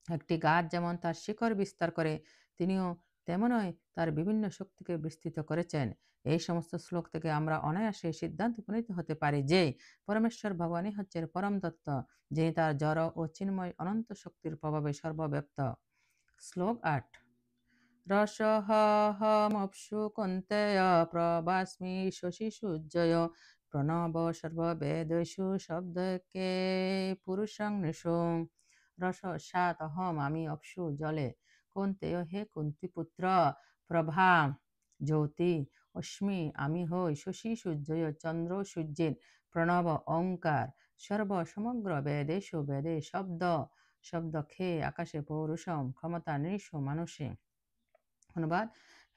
একটি গাছ যেমন তার শিকড় বিস্তার করে, তিনিও তেমনই তার বিভিন্ন শক্তিকে বিস্তৃত করেছেন। এই সমস্ত শ্লোক থেকে আমরা অনায়াসে সিদ্ধান্ত উপনীত হতে পারি যে পরমেশ্বর ভগবানই হচ্ছেন পরম তত্ত্ব, যিনি তার জড় ও চিন্ময় অনন্ত শক্তির প্রভাবে সর্বব্যাপ্ত। শ্লোক 8। রসহমপ্সু কন্তেয় প্রবাস্মি শশী সূর্যয় প্রণব সর্ববেদেষু শব্দকে পুরুষং নৃষং। রস সাত, অহম আমি, অপসু জলে, কন্তেয় হে কুন্তিপুত্র, প্রভা জ্যোতি, অস্মি আমি হই, শশী সূর্যয় চন্দ্র সূর্যের, প্রণব ওঙ্কার, সর্ব সমগ্র বেদেষু বেদে শব্দ, শব্দ খে আকাশে, পৌরুষম ক্ষমতা নৃষ মানুষে। অনুবাদ: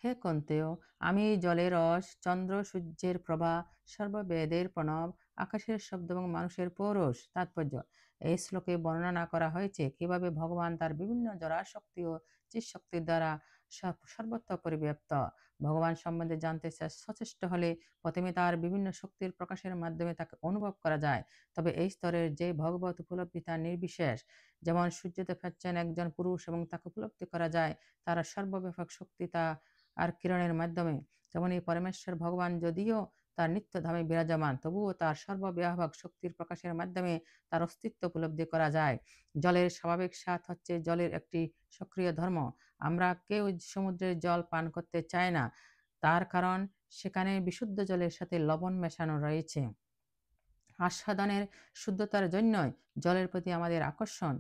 হে কন্তেয়, আমি জলের রস, চন্দ্র সূর্যের প্রভা, সর্ববেদের প্রণব, আকাশের শব্দ এবং মানুষের পৌরুষ। তাৎপর্য: এই শ্লোকে বর্ণনা করা হয়েছে কিভাবে ভগবান তার বিভিন্ন জড়াশক্তি ও চিৎশক্তির দ্বারা সর্বত্র পরিব্যাপ্ত। ভগবান সম্বন্ধে জানতে সচেষ্ট হলে প্রথমে তার বিভিন্ন শক্তির প্রকাশের মাধ্যমে তাকে অনুভব করা যায়। তবে এই স্তরের যে ভগবত উপলব্ধি তার নির্বিশেষ। যেমন সূর্যদেব হচ্ছেন একজন পুরুষ এবং তাকে উপলব্ধি করা যায় তার সর্বব্যাপক শক্তি তা আর কিরণের মাধ্যমে, তেমনি পরমেশ্বর ভগবান যদিও তার নিত্যধামে বিরাজমান, তবুও তার সর্বব্যাপক শক্তির প্রকাশের মাধ্যমে তার অস্তিত্ব উপলব্ধি করা যায়। জলের স্বাভাবিক স্বাদ হচ্ছে জলের একটি সক্রিয় ধর্ম। আমরা কেউ সমুদ্রের জল পান করতে চাই না, তার কারণ সেখানে বিশুদ্ধ জলের সাথে লবণ মেশানো রয়েছে। আস্বাদনের শুদ্ধতার জন্যই জলের প্রতি আমাদের আকর্ষণ,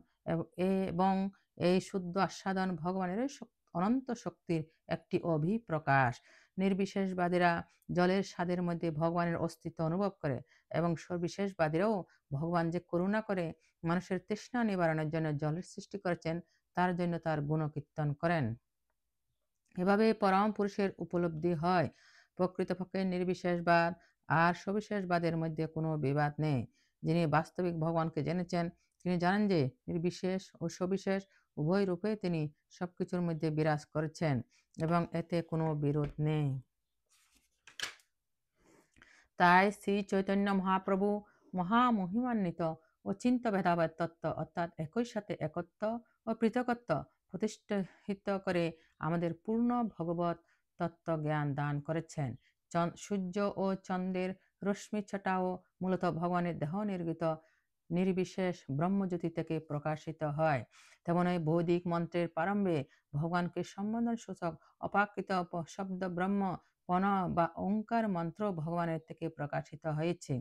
এবং এই শুদ্ধ আস্বাদন ভগবানের অনন্ত শক্তির একটি অভিপ্রকাশ। নির্বিশেষবাদীরা জলের স্বাদের মধ্যে ভগবানের অস্তিত্ব অনুভব করে, এবং সবিশেষবাদীরাও ভগবান যে করুণা করে মানুষের তৃষ্ণা নিবারণের জন্য জলের সৃষ্টি করেছেন তার জন্য তার গুণকীর্তন করেন। এভাবে পরম পুরুষের উপলব্ধি হয়। প্রকৃতপক্ষে নির্বিশেষবাদ আর সবিশেষবাদের মধ্যে কোনো বিবাদ নেই। যিনি বাস্তবিক ভগবানকে জেনেছেন তিনি জানেন যে নির্বিশেষ ও সবিশেষ উভয় রূপে তিনি সবকিছুর মধ্যে বিরাজ করেছেন এবং এতে কোনো বিরোধ নেই। তাই শ্রী চৈতন্য মহাপ্রভু মহামহিমান্বিত ও চিন্ত ভেদাভেদ তত্ত্ব অর্থাৎ একই সাথে একত্ব ও পৃথকত্ব প্রতিষ্ঠিত করে আমাদের পূর্ণ ভগবত তত্ত্ব জ্ঞান দান করেছেন। সূর্য ও চন্দ্রের রশ্মি ছটাও মূলত ভগবানের দেহ নির্গত নির্বিশেষ ব্রহ্মজ্যোতি থেকে প্রকাশিত হয়। তেমনই বৈদিক মন্ত্রের প্রারম্ভে ভগবানকে সম্বোধন সূচক অপ্রাকৃত শব্দ ব্রহ্ম পণ বা ওঙ্কার মন্ত্র ভগবানের থেকে প্রকাশিত হয়েছে।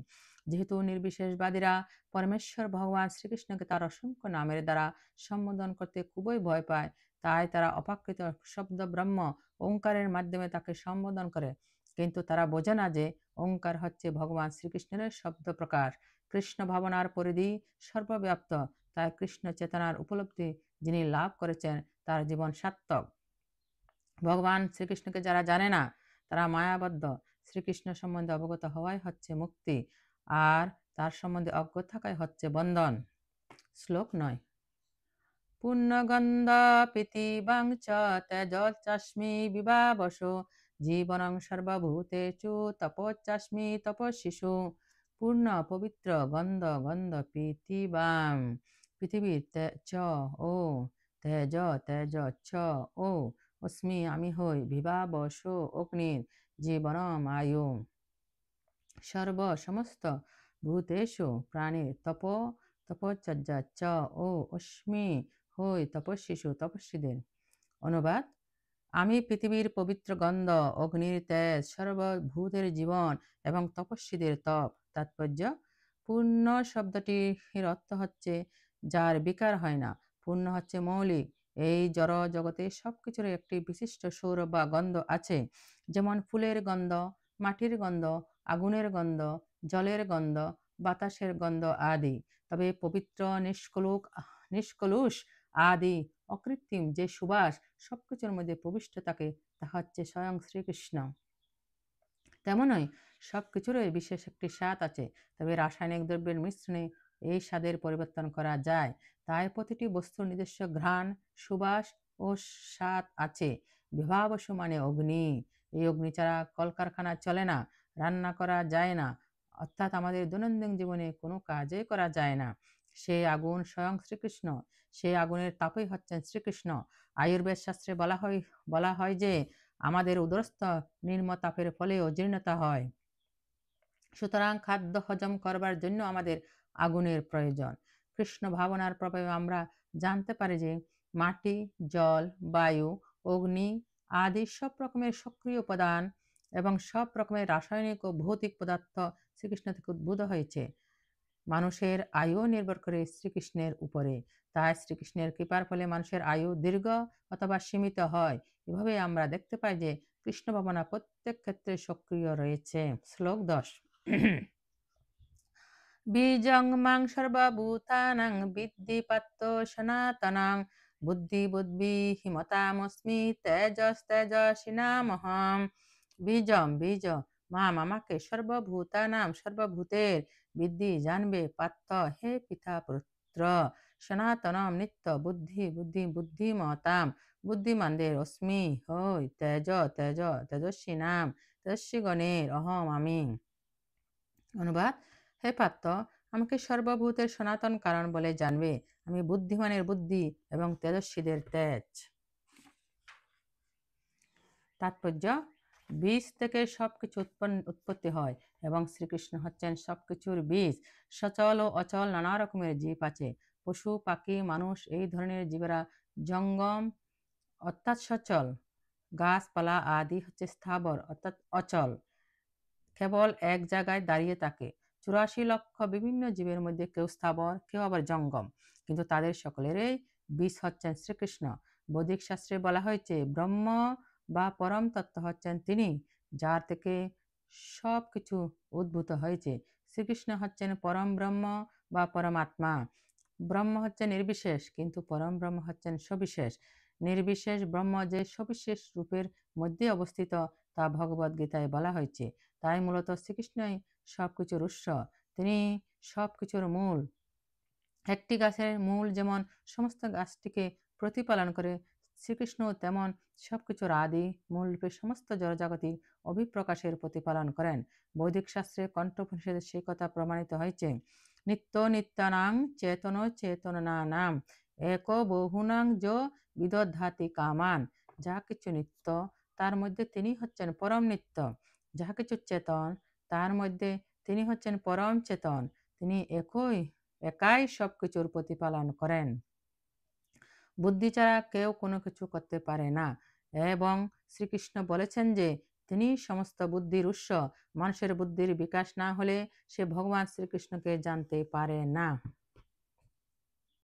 যেহেতু নির্বিশেষবাদীরা পরমেশ্বর ভগবান শ্রীকৃষ্ণকে তার অসংখ্য নামের দ্বারা সম্বোধন করতে খুবই ভয় পায়, তাই তারা অপ্রাকৃত শব্দ ব্রহ্ম ওঙ্কারের মাধ্যমে তাকে সম্বোধন করে। কিন্তু তারা বোঝে না যে ওঙ্কার হচ্ছে ভগবান শ্রীকৃষ্ণের শব্দ প্রকাশ। কৃষ্ণ ভাবনার পরিধি সর্বব্যাপ্ত, তাই কৃষ্ণ চেতনার উপলব্ধি যিনি লাভ করেছেন তার জীবন সার্থক। ভগবান শ্রীকৃষ্ণকে যারা জানে না তারা মায়াবদ্ধ। শ্রীকৃষ্ণ সম্বন্ধে অবগত হওয়াই হচ্ছে মুক্তি, আর তার সম্বন্ধে অজ্ঞ থাকাই হচ্ছে বন্ধন। শ্লোক 9। পুণ্যগন্ধ পৃথিবাং চ তেজশ্চাস্মি বিভাবসো জীবনং সর্বভূতেষু তপশ্চাস্মি তপস্বিষু। পূর্ণ পবিত্র গন্ধ গন্ধ পৃথিবাং, পৃথিবীর চ ও, তেজ তেজ চ ও, অস্মি আমি হই, বিভাবসো অগ্নির, জীবনম আয়ু, সর্ব সমস্ত ভূতেষু প্রাণীর, তপ তপশ্চর্যা চ ও, অস্মি হই তপস্বিষু তপস্বীদের। অনুবাদ: আমি পৃথিবীর পবিত্র গন্ধ, অগ্নির তেজ, সর্বভূতের জীবন এবং তপস্বীদের তপ। তাৎপর্য: পূর্ণ শব্দটির অর্থ হচ্ছে যার বিকার হয় না। পূর্ণ হচ্ছে মৌলিক। এই জড় জগতে সবকিছুর একটি বিশিষ্ট সৌর বা গন্ধ আছে, যেমন ফুলের গন্ধ, মাটির গন্ধ, আগুনের গন্ধ, জলের গন্ধ, বাতাসের গন্ধ আদি। তবে পবিত্র নিষ্কলুষ আদি অকৃত্রিম যে সুবাস সবকিছুর মধ্যে প্রবিষ্ট থাকে তা হচ্ছে স্বয়ং শ্রীকৃষ্ণ। তেমনই সবকিছুরই বিশেষ একটি স্বাদ আছে, তবে রাসায়নিক দ্রব্যের মিশ্রণে এই স্বাদের পরিবর্তন করা যায়। তাই প্রতিটি বস্তুর নিজস্ব ঘ্রাণ, সুবাস ও স্বাদ আছে। বিভাবসু মানে অগ্নি। এই অগ্নি ছাড়া কলকারখানা চলে না, রান্না করা যায় না, অর্থাৎ আমাদের দৈনন্দিন জীবনে কোনো কাজই করা যায় না। সেই আগুন স্বয়ং শ্রীকৃষ্ণ। সেই আগুনের তাপই হচ্ছেন শ্রীকৃষ্ণ। আয়ুর্বেদ শাস্ত্রে বলা হয় যে আমাদের উদরস্থ নিম্ন তাপের ফলেও জীর্ণতা হয়। সুতরাং খাদ্য হজম করবার জন্য আমাদের আগুনের প্রয়োজন। কৃষ্ণ ভাবনার প্রভাবে আমরা জানতে পারি যে মাটি, জল, বায়ু, অগ্নি আদি সব রকমের সক্রিয় উপাদান এবং সব রকমের রাসায়নিক ও ভৌতিক পদার্থ শ্রীকৃষ্ণ থেকে উদ্ভূত হয়েছে। মানুষের আয়ু নির্ভর করে শ্রীকৃষ্ণের উপরে। তাই শ্রীকৃষ্ণের কৃপার ফলে মানুষের আয়ু দীর্ঘ অথবা সীমিত হয়। এভাবে আমরা দেখতে পাই যে কৃষ্ণ ভাবনা প্রত্যেক ক্ষেত্রে সক্রিয় রয়েছে। শ্লোক 10 বীজং মাং সর্বভূতানাং বিদ্ধি পাত্র সনাতনং বুদ্ধিহিমতামস্মি তেজস্তেজস্বিনামহম। বীজ মাম আমাকে সর্বভূতানাম সর্বভূতের বিদ্ধি জানবে পার্থ হে পিতা পুত্র সনাতনম নিত্য বুদ্ধিমতাম বুদ্ধিমানদের অস্মি হই তেজস্বিনাম তেজস্বীগণের অহম আমি। অনুবাদ: হে পার্থ, আমাকে সর্বভূতের সনাতন কারণ বলে জানবে। আমি বুদ্ধিমানের বুদ্ধি এবং তেজস্বীদের তেজ। তাৎপর্য: বীজ থেকে সবকিছু উৎপত্তি হয় এবং শ্রীকৃষ্ণ হচ্ছেন সবকিছুর বীজ। সচল ও অচল নানা রকমের জীব আছে। পশু, পাখি, মানুষ এই ধরনের জীবেরা জঙ্গম অর্থাৎ সচল, গাছপালা আদি হচ্ছে স্থাবর অর্থাৎ অচল, কেবল এক জায়গায় দাঁড়িয়ে থাকে। 84 লক্ষ বিভিন্ন জীবের মধ্যে কেউ স্থাবর, কেউ আবার জঙ্গম, কিন্তু তাদের সকলেরই বীজ হচ্ছেন শ্রীকৃষ্ণ। বৈদিক শাস্ত্রে বলা হয়েছে ব্রহ্ম বা পরম তত্ত্ব হচ্ছেন তিনি, যার থেকে সব কিছু উদ্ভূত হয়েছে। শ্রীকৃষ্ণ হচ্ছেন পরম ব্রহ্ম বা পরমাত্মা। ব্রহ্ম হচ্ছে নির্বিশেষ, কিন্তু পরম ব্রহ্ম হচ্ছেন সবিশেষ। নির্বিশেষ ব্রহ্ম যে সবিশেষ রূপের মধ্যে অবস্থিত তা ভগবদ গীতায় বলা হয়েছে। তাই মূলত শ্রীকৃষ্ণই সবকিছুর উৎস, তিনি সবকিছুর মূল। একটি গাছের মূল যেমন সমস্ত গাছটিকে প্রতিপালন করে, শ্রীকৃষ্ণ তেমন সবকিছুর আদি মূলরূপে সমস্ত জড়জাগতিক অভিপ্রকাশের প্রতিপালন করেন। বৈদিক শাস্ত্রে কণ্ঠোপনিষদে সেই কথা প্রমাণিত হয়েছে। নিত্য নিত্যানাং চেতন চেতনানাম এক বহুনাং যো বিদধাতি কামান। যা কিছু নিত্য তার মধ্যে তিনি হচ্ছেন পরম নিত্য, যাহা কিছু চেতন তার মধ্যে তিনি হচ্ছেন পরম চেতন। তিনি একাই সবকিছুর প্রতিপালন করেন। বুদ্ধি ছাড়া কেউ কোনো কিছু করতে পারে না, এবং শ্রীকৃষ্ণ বলেছেন যে তিনি সমস্ত বুদ্ধির উৎস। মানুষের বুদ্ধির বিকাশ না হলে সে ভগবান শ্রীকৃষ্ণকে জানতে পারে না।